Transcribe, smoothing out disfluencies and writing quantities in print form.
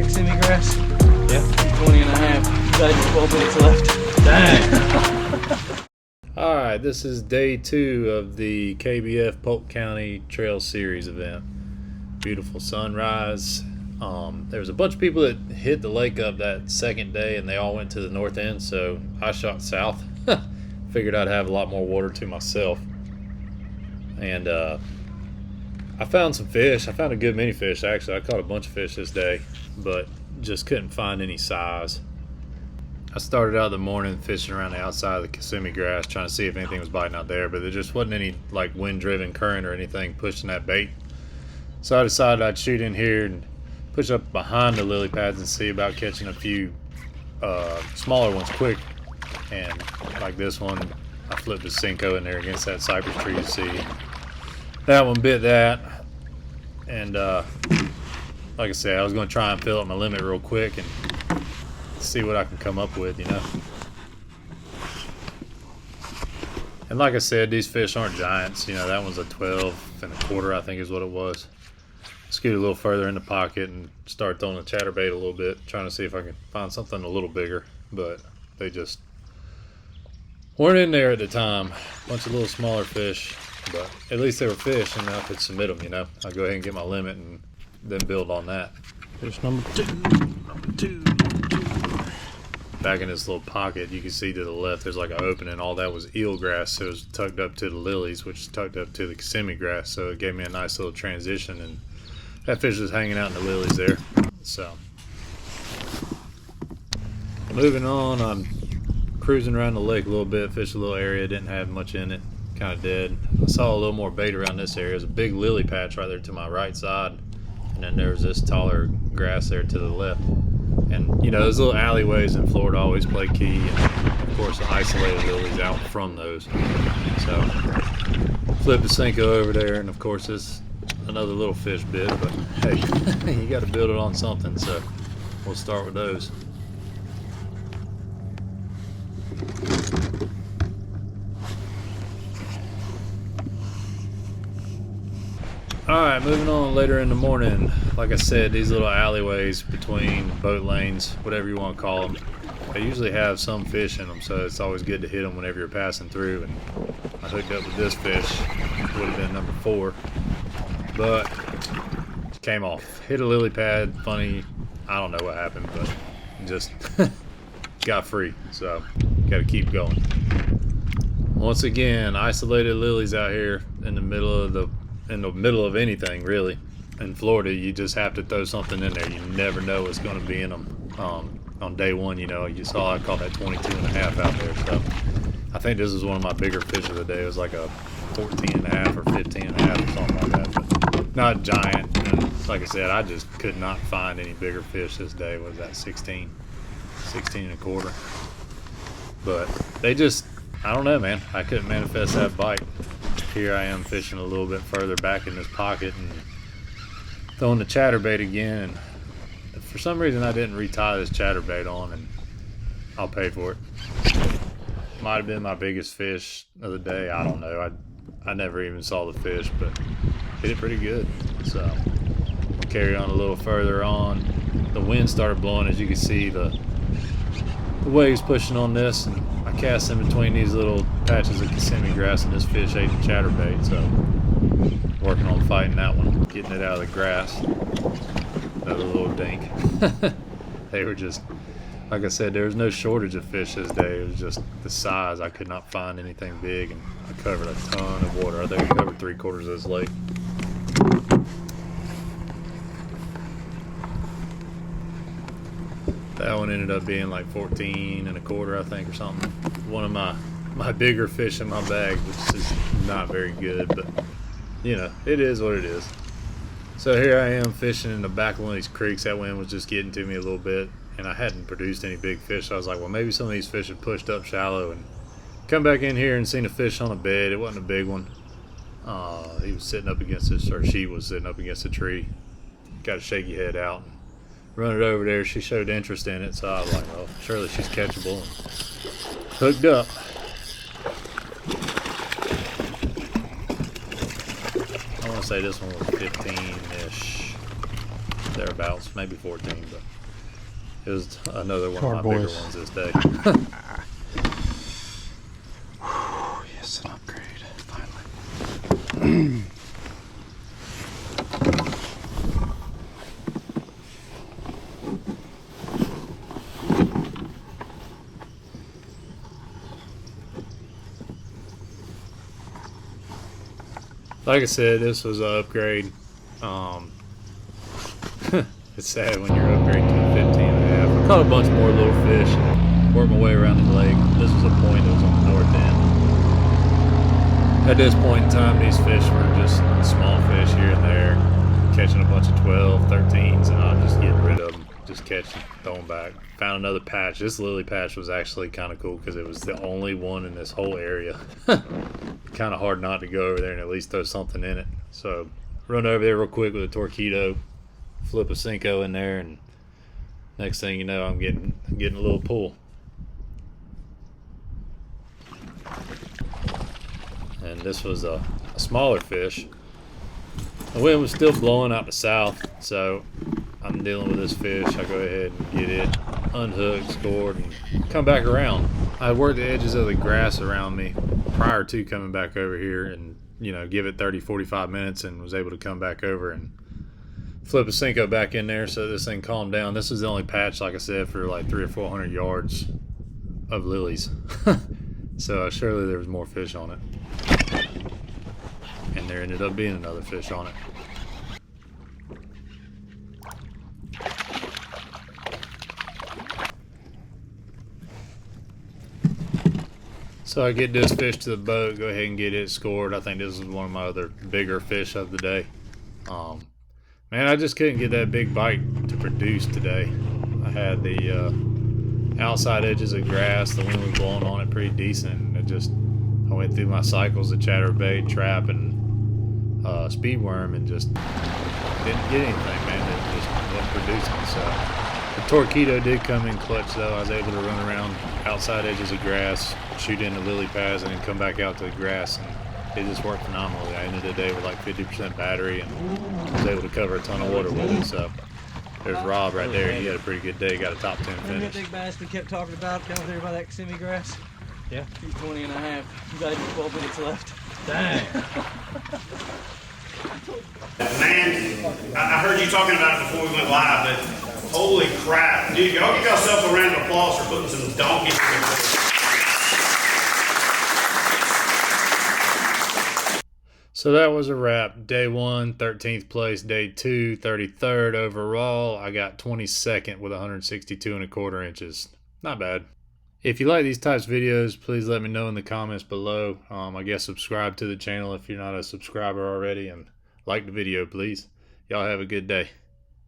that Kissimmee grass? Yeah. 20 and a half. You got 12 minutes left. Dang. Alright, this is day 2 of the KBF Polk County Trail Series event. Beautiful sunrise. There was a bunch of people that hit the lake up that second day and they all went to the north end, so I shot south. Figured I'd have a lot more water to myself. And I found some fish. I found a good many fish actually. I caught a bunch of fish this day, but just couldn't find any size. I started out the morning fishing around the outside of the Kissimmee grass trying to see if anything was biting out there, but there just wasn't any like wind-driven current or anything pushing that bait. So I decided I'd shoot in here and push up behind the lily pads and see about catching a few smaller ones quick. And like this one, I flipped a Cinco in there against that cypress tree you see. That one bit that. And like I said, I was going to try and fill up my limit real quick and see what I can come up with, you know. And like I said, these fish aren't giants. You know, that one's a 12 and a quarter, I think is what it was. Scoot a little further in the pocket and start throwing the chatterbait a little bit, trying to see if I can find something a little bigger, but they just weren't in there at the time. Bunch of little smaller fish, but at least they were fish and I could submit them, you know. I'll go ahead and get my limit and then build on that. Fish number two. Back in this little pocket, you can see to the left there's like an opening. All that was eelgrass, so it was tucked up to the lilies, which is tucked up to the Kissimmee grass, so it gave me a nice little transition, and that fish was hanging out in the lilies there. So moving on, I'm cruising around the lake a little bit, fished a little area, didn't have much in it, kind of dead. I saw a little more bait around this area. There's a big lily patch right there to my right side, and then there's this taller grass there to the left. And you know, those little alleyways in Florida always play key, and of course the isolated lilies out from those. So flip the Cinco over there, and of course this another little fish bit, but hey, you got to build it on something, so we'll start with those. Alright, moving on later in the morning. Like I said, these little alleyways between boat lanes, whatever you want to call them, they usually have some fish in them, so it's always good to hit them whenever you're passing through. And I hooked up with this fish, would have been number 4, but it came off. Hit a lily pad, funny, I don't know what happened, but just got free, so got to keep going. Once again, isolated lilies out here in the middle of anything really. In Florida, you just have to throw something in there. You never know what's going to be in them. On day 1, you know, you saw I caught that 22 and a half out there. So I think this is one of my bigger fish of the day. It was like a 14 and a half or 15 and a half or something like that. But not giant. And like I said, I just could not find any bigger fish this day. What was that, 16 and a quarter? But they just, I don't know, man. I couldn't manifest that bite. Here I am fishing a little bit further back in this pocket and throwing the chatterbait again, and for some reason I didn't retie this chatterbait on, and I'll pay for it. Might have been my biggest fish of the day, I don't know. I never even saw the fish, but hit it pretty good. So we'll carry on a little further on. The wind started blowing, as you can see, the waves pushing on this, and I cast in between these little patches of Kissimmee grass, and this fish ate the chatterbait, so working on fighting that one, getting it out of the grass. Another little dink. They were just, like I said, there was no shortage of fish this day. It was just the size. I could not find anything big, and I covered a ton of water. I think I covered 3/4 of this lake. That one ended up being like 14 and a quarter, I think, or something. One of my bigger fish in my bag, which is not very good, but you know, it is what it is. So here I am fishing in the back of one of these creeks. That wind was just getting to me a little bit, and I hadn't produced any big fish. So I was like, well, maybe some of these fish had pushed up shallow, and come back in here and seen a fish on a bed. It wasn't a big one. He was sitting up against this, or she was sitting up against a tree. Got a shaky head out. Run it over there. She showed interest in it, so I was like, well, surely she's catchable. And hooked up. I want to say this one was 15-ish, thereabouts, maybe 14, but It was another one Car of my bigger boys. ones this day. Yes, an upgrade, finally. Like I said, this was an upgrade. It's sad when you're upgrading to a 15 and a half. I caught a bunch more little fish and worked my way around the lake. This was a point that was on the north end. At this point in time, these fish were just small fish here and there, catching a bunch of 12, 13s, and I'm just getting rid of them. Just catching, throwing back. Found another patch. This lily patch was actually kind of cool because it was the only one in this whole area. Kind of hard not to go over there and at least throw something in it. So run over there real quick with a torpedo, flip a Cinco in there, and next thing you know, I'm getting a little pull. And this was a smaller fish. The wind was still blowing out the south, so I'm dealing with this fish. I go ahead and get it unhooked, scored, and come back around. I worked the edges of the grass around me prior to coming back over here, and give it 30-45 minutes, and was able to come back over and flip a Cinco back in there so this thing calmed down. This is the only patch, like I said, for like 300 or 400 yards of lilies. So surely there was more fish on it, and there ended up being another fish on it. So I get this fish to the boat, go ahead and get it scored. I think this is one of my other bigger fish of the day. Man, I just couldn't get that big bite to produce today. I had the outside edges of grass, the wind was blowing on it pretty decent. I went through my cycles of chatterbait, trap, and speed worm, and just didn't get anything, man. It just wasn't producing. So the torpedo did come in clutch, though. I was able to run around outside edges of grass, shoot into lily pads, and then come back out to the grass, and it just worked phenomenally. I ended the day with like 50% battery and was able to cover a ton of water with it. So there's Rob right there. He had a pretty good day, got a top 10 Remember finish. that big bass we kept talking about down there by that semi grass? Yeah. He's 20 and a half. You got 12 minutes left. Dang. Man, I heard you talking about it before we went live, but holy crap. Dude, y'all give yourself a round of applause for putting some donkeys in there. So that was a wrap. Day 1, 13th place. Day 2, 33rd overall. I got 22nd with 162¼ inches. Not bad. If you like these types of videos, please let me know in the comments below. I guess subscribe to the channel if you're not a subscriber already, and like the video, please. Y'all have a good day.